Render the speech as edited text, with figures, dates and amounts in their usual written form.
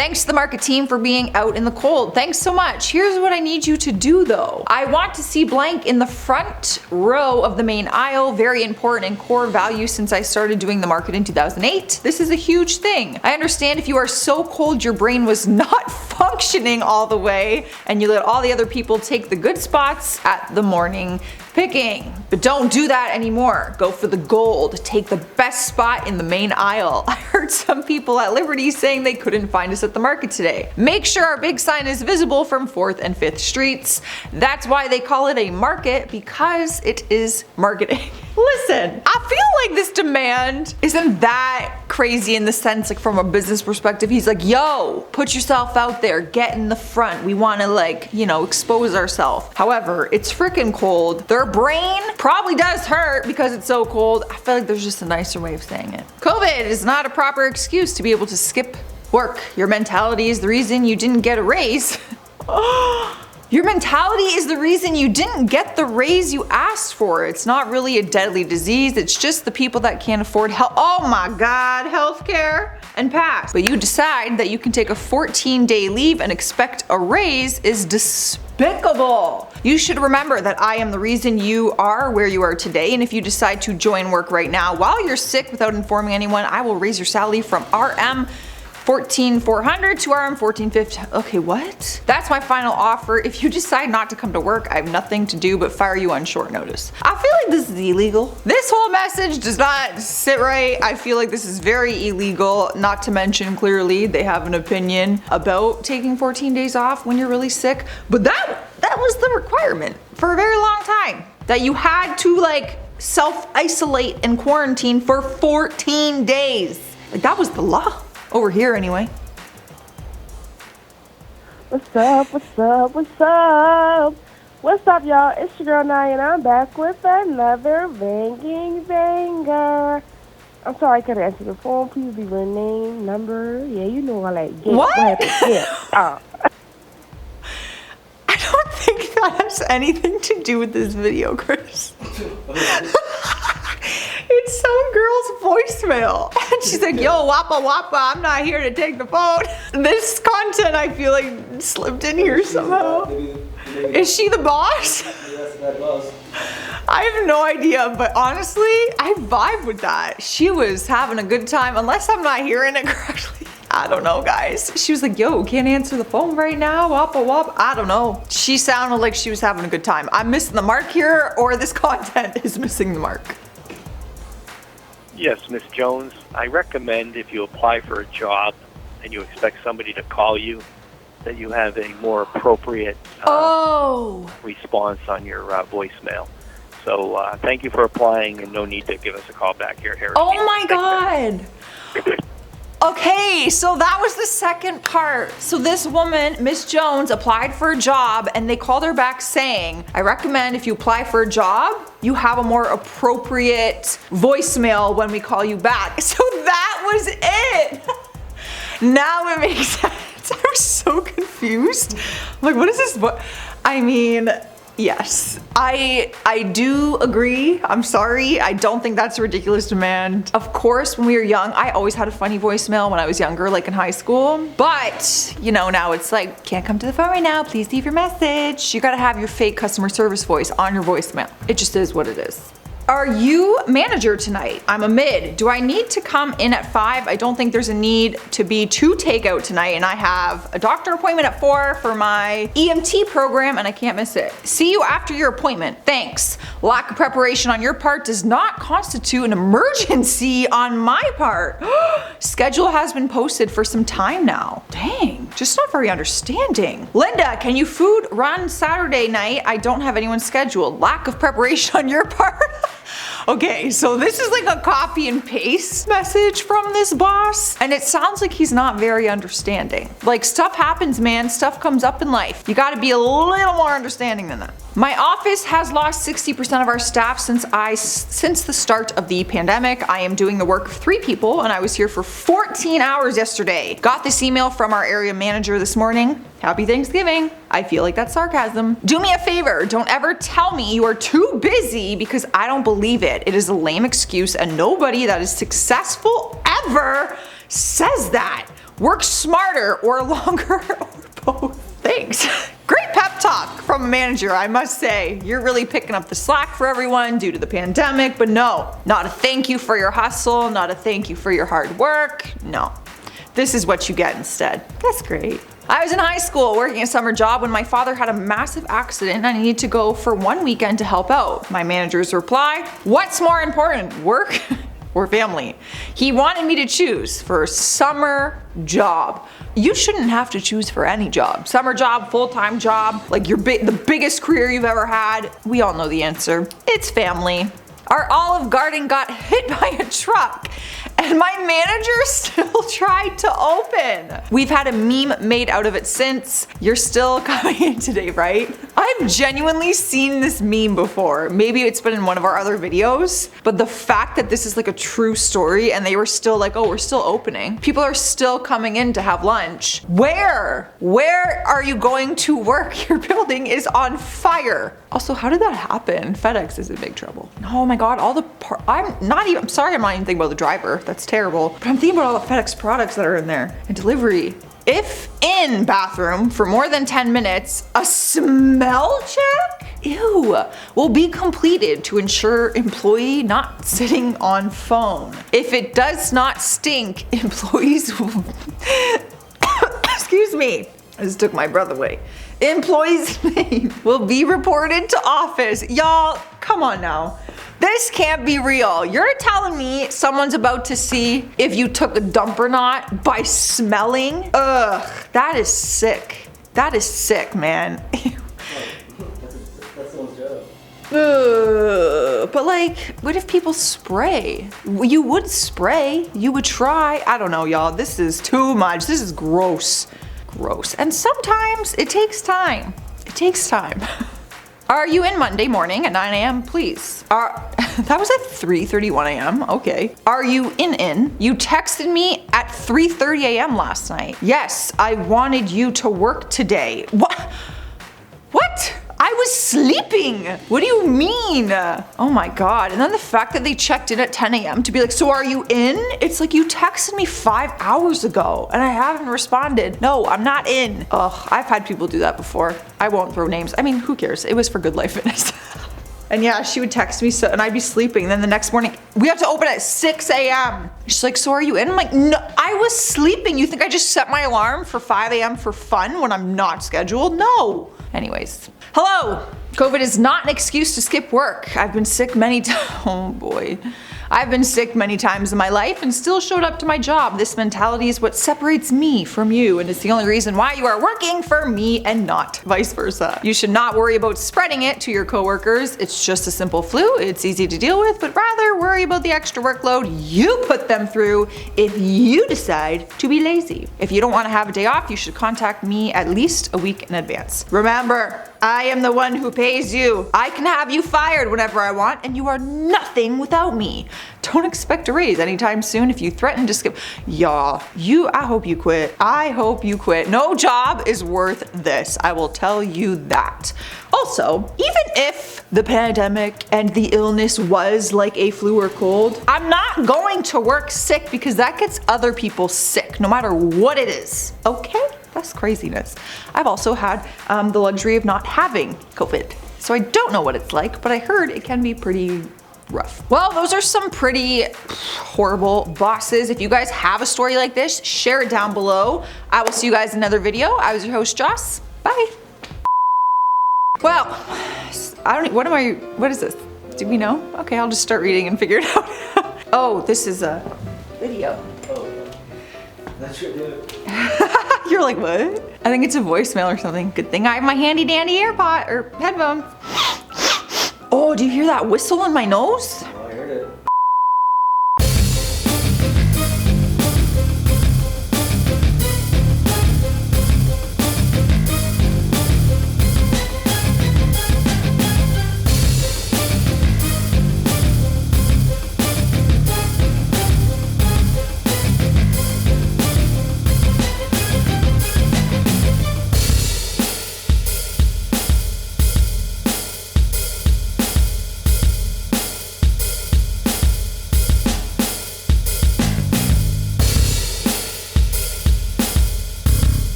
Thanks to the market team for being out in the cold. Thanks so much. Here's what I need you to do though. I want to see blank in the front row of the main aisle. Very important and core value since I started doing the market in 2008. This is a huge thing. I understand if you are so cold your brain was not functioning all the way and you let all the other people take the good spots at the morning picking. But don't do that anymore. Go for the gold. Take the best spot in the main aisle. I heard some people at Liberty saying they couldn't find us at the market today. Make sure our big sign is visible from 4th and 5th streets. That's why they call it a market, because it is marketing. Listen, I feel like this demand isn't that crazy in the sense, like from a business perspective. He's like, yo, put yourself out there, get in the front. We want to like, you know, expose ourselves. However, it's freaking cold. Their brain probably does hurt because it's so cold. I feel like there's just a nicer way of saying it. COVID is not a proper excuse to be able to skip work. Your mentality is the reason you didn't get a raise. Your mentality is the reason you didn't get the raise you asked for. It's not really a deadly disease. It's just the people that can't afford health. Oh my God, healthcare and pass. But you decide that you can take a 14-day leave and expect a raise is despicable. You should remember that I am the reason you are where you are today. And if you decide to join work right now while you're sick without informing anyone, I will raise your salary from RM 14,400 to RM 14,500. Okay, what? That's my final offer. If you decide not to come to work, I have nothing to do but fire you on short notice. I feel like this is illegal. This whole message does not sit right. I feel like this is very illegal, not to mention clearly they have an opinion about taking 14 days off when you're really sick. But that was the requirement for a very long time. That you had to like self-isolate and quarantine for 14 days. Like that was the law. Over here, anyway. What's up, what's up, what's up? What's up, y'all? It's your girl, Naya, and I'm back with another banging banger. I'm sorry I couldn't answer the phone. Please leave your name, number. Yeah, you know I like get what? Yeah. I don't think that has anything to do with this video, Chris. It's some girl's voicemail. And she's like, yo, wappa wappa, I'm not here to take the phone. This content I feel like slipped in here somehow. Is she the boss? I have no idea, but honestly, I vibe with that. She was having a good time, unless I'm not hearing it correctly. I don't know, guys. She was like, yo, can't answer the phone right now, wappa wap. I don't know. She sounded like she was having a good time. I'm missing the mark here, or this content is missing the mark. Yes, Miss Jones, I recommend if you apply for a job and you expect somebody to call you, that you have a more appropriate response on your voicemail. So thank you for applying, and no need to give us a call back here, Harry. Oh my God. Okay, so that was the second part. So this woman, Miss Jones, applied for a job and they called her back saying, I recommend if you apply for a job, you have a more appropriate voicemail when we call you back. So that was it. Now it makes sense. I was so confused. I'm like, what is this? What? I mean, yes, I do agree. I'm sorry. I don't think that's a ridiculous demand. Of course, when we were young, I always had a funny voicemail when I was younger, like in high school. But, you know, now it's like, can't come to the phone right now. Please leave your message. You gotta have your fake customer service voice on your voicemail. It just is what it is. Are you manager tonight? I'm a mid. Do I need to come in at 5? I don't think there's a need to be to takeout tonight, and I have a doctor appointment at 4 for my EMT program and I can't miss it. See you after your appointment. Thanks. Lack of preparation on your part does not constitute an emergency on my part. Schedule has been posted for some time now. Dang, just not very understanding. Linda, can you food run Saturday night? I don't have anyone scheduled. Lack of preparation on your part. Okay, so this is like a copy and paste message from this boss, and it sounds like he's not very understanding. Like, stuff happens, man. Stuff comes up in life. You gotta be a little more understanding than that. My office has lost 60% of our staff since the start of the pandemic. I am doing the work of 3 people, and I was here for 14 hours yesterday. Got this email from our area manager this morning. Happy Thanksgiving. I feel like that's sarcasm. Do me a favor, don't ever tell me you are too busy, because I don't believe it. It is a lame excuse, and nobody that is successful ever says that. work smarter or longer or both. Thanks. Great pep talk from a manager, I must say. You're really picking up the slack for everyone due to the pandemic, but no, not a thank you for your hustle, not a thank you for your hard work. No, this is what you get instead. That's great. I was in high school working a summer job when my father had a massive accident and I needed to go for one weekend to help out. My manager's reply, what's more important, work or family? He wanted me to choose for a summer job. You shouldn't have to choose for any job. Summer job, full-time job, like the biggest career you've ever had. We all know the answer. It's family. Our Olive Garden got hit by a truck and my manager still tried to open. We've had a meme made out of it since. You're still coming in today, right? I've genuinely seen this meme before. Maybe it's been in one of our other videos, but the fact that this is like a true story and they were still like, oh, we're still opening. People are still coming in to have lunch. Where are you going to work? Your building is on fire. Also, how did that happen? FedEx is in big trouble. Oh my God, I'm sorry I'm not even thinking about the driver. That's terrible. But I'm thinking about all the FedEx products that are in there and delivery. If in bathroom for more than 10 minutes, a smell check? Ew, will be completed to ensure employee not sitting on phone. If it does not stink, employees will, excuse me, I just took my breath away. Employee's name will be reported to office. Y'all, come on now. This can't be real. You're telling me someone's about to see if you took a dump or not by smelling? Ugh, that is sick. That is sick, man. That's someone's job. But like, what if people spray? You would spray. You would try. I don't know, y'all. This is too much. This is gross. Gross. And sometimes it takes time. It takes time. Are you in Monday morning at 9 a.m. please? That was at 3:31 a.m. Okay. Are you in? You texted me at 3:30 a.m. last night. Yes, I wanted you to work today. What? I was sleeping. What do you mean? Oh my God. And then the fact that they checked in at 10 a.m. to be like, so are you in? It's like you texted me 5 hours ago and I haven't responded. No, I'm not in. Ugh, I've had people do that before. I won't throw names. I mean, who cares? It was for Good Life Fitness. And yeah, she would text me and I'd be sleeping. And then the next morning, we have to open at 6 a.m. She's like, so are you in? I'm like, no, I was sleeping. You think I just set my alarm for 5 a.m. for fun when I'm not scheduled? No. Anyways. Hello! COVID is not an excuse to skip work. I've been sick many times. Oh boy. I've been sick many times in my life and still showed up to my job. This mentality is what separates me from you, and it's the only reason why you are working for me and not vice versa. You should not worry about spreading it to your coworkers. It's just a simple flu. It's easy to deal with, but rather worry about the extra workload you put them through if you decide to be lazy. If you don't want to have a day off, you should contact me at least a week in advance. Remember, I am the one who pays you. I can have you fired whenever I want, and you are nothing without me. Don't expect a raise anytime soon if you threaten to skip. Y'all, I hope you quit. I hope you quit. No job is worth this. I will tell you that. Also, even if the pandemic and the illness was like a flu or cold, I'm not going to work sick because that gets other people sick, no matter what it is. Okay? That's craziness. I've also had the luxury of not having COVID, so I don't know what it's like, but I heard it can be pretty rough. Well, those are some pretty horrible bosses. If you guys have a story like this, share it down below. I will see you guys in another video. I was your host, Joss. Bye. Well, what is this? Do we know? Okay, I'll just start reading and figure it out. Oh, this is a video. Oh, that's your dude. You're like, what? I think it's a voicemail or something. Good thing I have my handy dandy AirPod or headphones. Oh, do you hear that whistle in my nose?